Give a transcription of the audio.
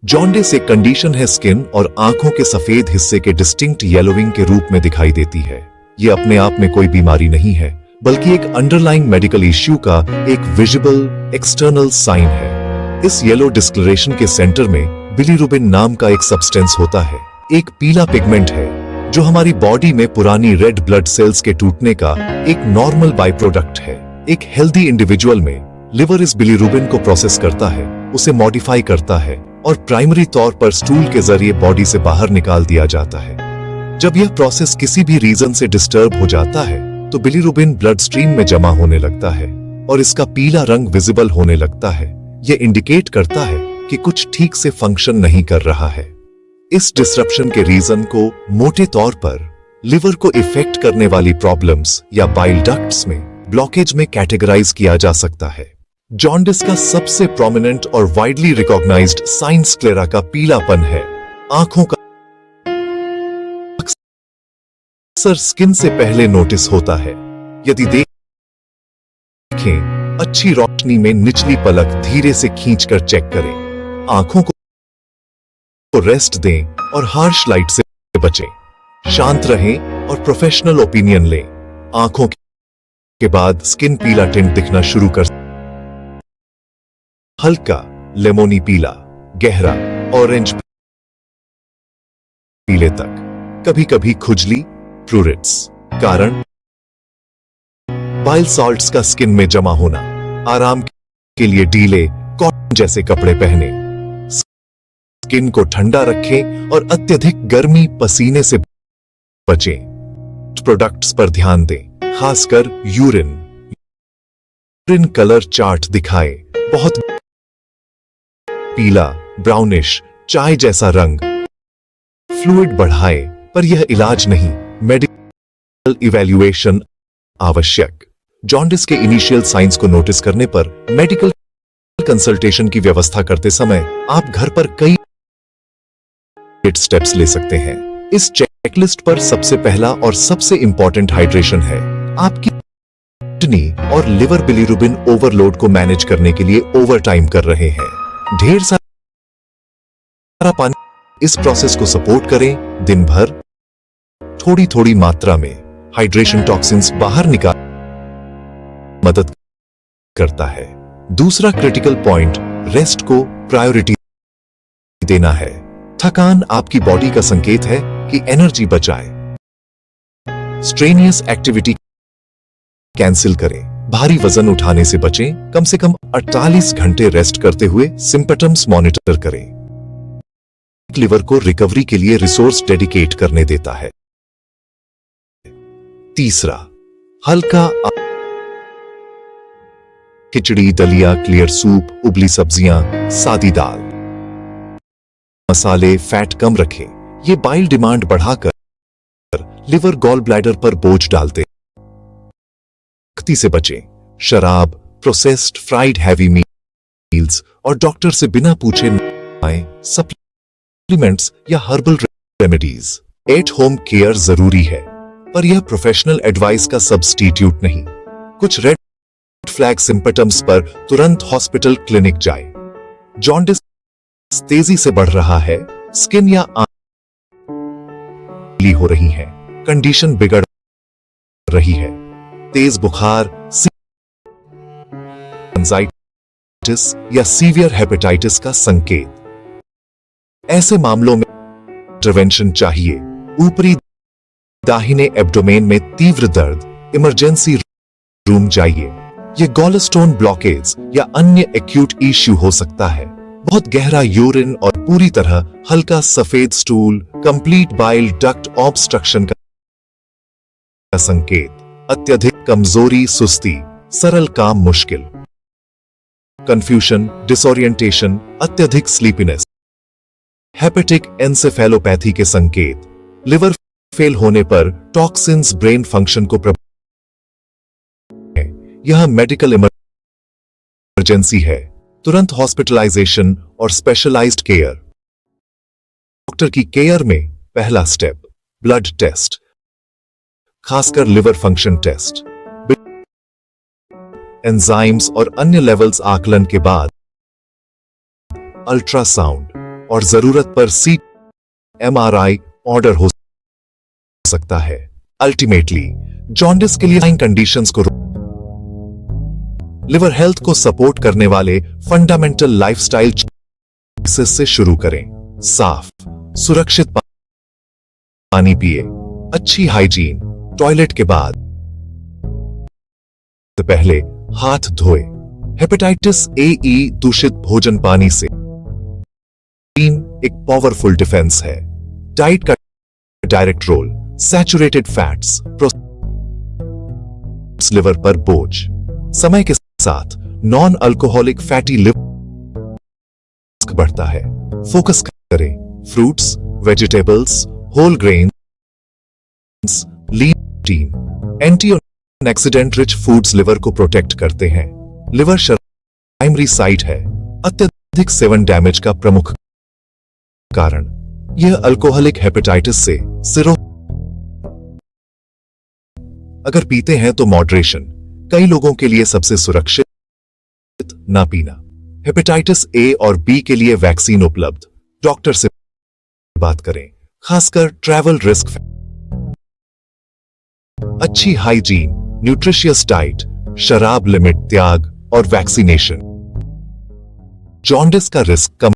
Jaundice एक condition है skin और आंखों के सफेद हिस्से के डिस्टिंक्ट येलोविंग के रूप में दिखाई देती है। ये अपने आप में कोई बीमारी नहीं है, बल्कि एक अंडरलाइंग मेडिकल इश्यू का एक विजिबल एक्सटर्नल साइन है। इस येलो डिस्कलरेशन के सेंटर में बिलीरुबिन नाम का एक सब्सटेंस होता है। एक पीला पिगमेंट है जो हमारी बॉडी में पुरानी रेड ब्लड सेल्स के टूटने का एक नॉर्मल बाय प्रोडक्ट है। एक हेल्दी इंडिविजुअल में लिवर इस बिलीरुबिन को प्रोसेस करता है, उसे मॉडिफाई करता है और प्राइमरी तौर पर स्टूल के जरिए बॉडी से बाहर निकाल दिया जाता है। जब यह प्रोसेस किसी भी रीजन से डिस्टर्ब हो जाता है तो बिलीरुबिन ब्लड स्ट्रीम में जमा होने लगता है और इसका पीला रंग विजिबल होने लगता है। यह इंडिकेट करता है कि कुछ ठीक से फंक्शन नहीं कर रहा है। इस डिसरप्शन के रीजन को मोटे तौर पर लिवर को इफेक्ट करने वाली प्रॉब्लम्स या बाइल डक्ट्स में ब्लॉकेज में कैटेगराइज किया जा सकता है। जॉन्डिस का सबसे प्रोमिनेंट और वाइडली रिकॉग्नाइज्ड साइन स्क्लेरा का पीलापन है। आंखों का अक्सर स्किन से पहले नोटिस होता है। यदि देखें, अच्छी रोशनी में निचली पलक धीरे से खींचकर चेक करें। आंखों को रेस्ट दें और हार्श लाइट से बचें। शांत रहें और प्रोफेशनल ओपिनियन लें। आंखों के बाद स्किन पीला टिंट दिखना शुरू कर हल्का लेमोनी पीला, गहरा ऑरेंज पीले तक, कभी कभी खुजली, प्रूरिट्स। कारण बाइल सॉल्ट्स का स्किन में जमा होना। आराम के लिए ढीले कॉटन जैसे कपड़े पहने। स्किन को ठंडा रखें और अत्यधिक गर्मी पसीने से बचें। प्रोडक्ट्स पर ध्यान दें, खासकर यूरिन कलर चार्ट दिखाए। बहुत पीला, ब्राउनिश, चाय जैसा रंग फ्लूइड बढ़ाए, पर यह इलाज नहीं। मेडिकल इवैल्यूएशन आवश्यक। जॉन्डिस के इनिशियल साइंस को नोटिस करने पर मेडिकल कंसल्टेशन की व्यवस्था करते समय आप घर पर कई स्टेप्स ले सकते हैं। इस चेकलिस्ट पर सबसे पहला और सबसे इंपॉर्टेंट हाइड्रेशन है। आपकी किडनी और लिवर बिलीरुबिन ओवरलोड को मैनेज करने के लिए ओवरटाइम कर रहे हैं। ढेर सारा पानी इस प्रोसेस को सपोर्ट करें। दिन भर थोड़ी थोड़ी मात्रा में हाइड्रेशन टॉक्सिन्स बाहर निकाल मदद करता है। दूसरा क्रिटिकल पॉइंट रेस्ट को प्रायोरिटी देना है। थकान आपकी बॉडी का संकेत है कि एनर्जी बचाएं। स्ट्रेनियस एक्टिविटी कैंसिल करें। भारी वजन उठाने से बचें। कम से कम 48 घंटे रेस्ट करते हुए सिम्पटम्स मॉनिटर करें। लिवर को रिकवरी के लिए रिसोर्स डेडिकेट करने देता है। तीसरा, हल्का खिचड़ी, दलिया, क्लियर सूप, उबली सब्जियां, सादी दाल। मसाले, फैट कम रखें। ये बाइल डिमांड बढ़ाकर लिवर गॉल ब्लैडर पर बोझ डालते। सख्ती से बचें। शराब, प्रोसेस्ड फ्राइड हैवी मील्स और डॉक्टर से बिना पूछे सप्लीमेंट्स या herbal remedies. At home care जरूरी है, पर यह प्रोफेशनल एडवाइस का सब्स्टिट्यूट नहीं। कुछ रेड फ्लैग सिम्पटम्स पर तुरंत हॉस्पिटल क्लिनिक जाएं। जॉन्डिस तेजी से बढ़ रहा है, स्किन या आंखें हो रही है, कंडीशन बिगड़ रही है, तेज बुखार, एंजाइटिस या सीवियर हेपेटाइटिस का संकेत। ऐसे मामलों में इंटरवेंशन चाहिए। ऊपरी दाहिने एब्डोमेन में तीव्र दर्द, इमरजेंसी रूम जाइए। यह गॉलस्टोन ब्लॉकेज या अन्य एक्यूट इश्यू हो सकता है। बहुत गहरा यूरिन और पूरी तरह हल्का सफेद stool complete bile duct obstruction का संकेत। अत्यधिक कमजोरी, सुस्ती, सरल काम मुश्किल, कंफ्यूजन, डिसोरिएंटेशन, अत्यधिक स्लीपीनेस, हेपेटिक एन्सेफेलोपैथी के संकेत। लिवर फेल होने पर टॉक्सिन्स ब्रेन फंक्शन को प्रभावित। यह मेडिकल इमरजेंसी है। तुरंत हॉस्पिटलाइजेशन और स्पेशलाइज्ड केयर। डॉक्टर की केयर में पहला स्टेप ब्लड टेस्ट, खासकर लिवर फंक्शन टेस्ट। एंजाइम्स और अन्य लेवल्स आकलन के बाद अल्ट्रासाउंड और जरूरत पर CMRI ऑर्डर हो सकता है। अल्टीमेटली जॉन्डिस के लिए कंडीशंस को लिवर हेल्थ को सपोर्ट करने वाले फंडामेंटल लाइफस्टाइल चॉइसेस से शुरू करें। साफ सुरक्षित पानी पिए, अच्छी हाइजीन, टॉयलेट के बाद पहले हाथ धोए, हेपेटाइटिस ए दूषित भोजन पानी से एक पावरफुल डिफेंस है। डाइट का direct role, saturated fats liver पर बोझ, समय के साथ नॉन अल्कोहलिक फैटी लिवर बढ़ता है। फोकस करें fruits, vegetables, whole grains, lean protein, antioxidant rich foods liver को प्रोटेक्ट करते हैं। लिवर प्राइमरी साइट है। अत्यधिक सेवन डैमेज का प्रमुख कारण यह अल्कोहलिक हेपेटाइटिस से सिरो अगर पीते हैं तो मॉडरेशन कई लोगों के लिए सबसे सुरक्षित ना पीना। हेपेटाइटिस ए और बी के लिए वैक्सीन उपलब्ध, डॉक्टर से बात करें, खासकर ट्रैवल रिस्क। अच्छी हाइजीन, न्यूट्रिशियस डाइट, शराब लिमिट त्याग और वैक्सीनेशन जॉन्डिस का रिस्क कम